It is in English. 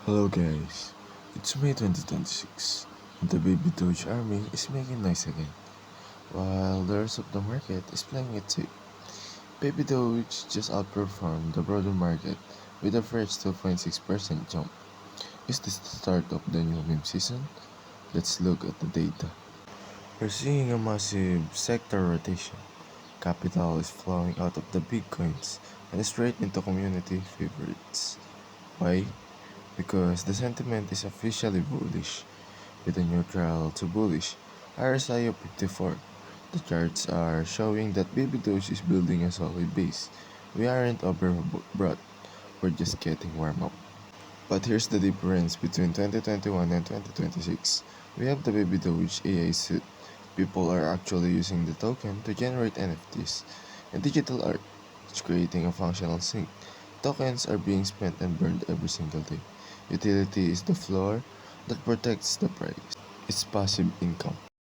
Hello guys, it's May 2026 and the Baby Doge army is making noise again, while the rest of the market is playing it safe. Baby Doge just outperformed the broader market with a fresh 2.6% jump. Is this the start of the new meme season? Let's look at the data. We're seeing a massive sector rotation. Capital is flowing out of the big coins and straight into community favorites. Why? Because the sentiment is officially bullish, with a neutral to bullish RSI of 54. The charts are showing that Baby Doge is building a solid base. We aren't overbought, we're just getting warm up. But here's the difference between 2021 and 2026. We have the Baby Doge AI suit. People are actually using the token to generate NFTs and digital art. It's creating a functional sink. Tokens are being spent and burned every single day. Utility is the floor that protects the price. It's passive income.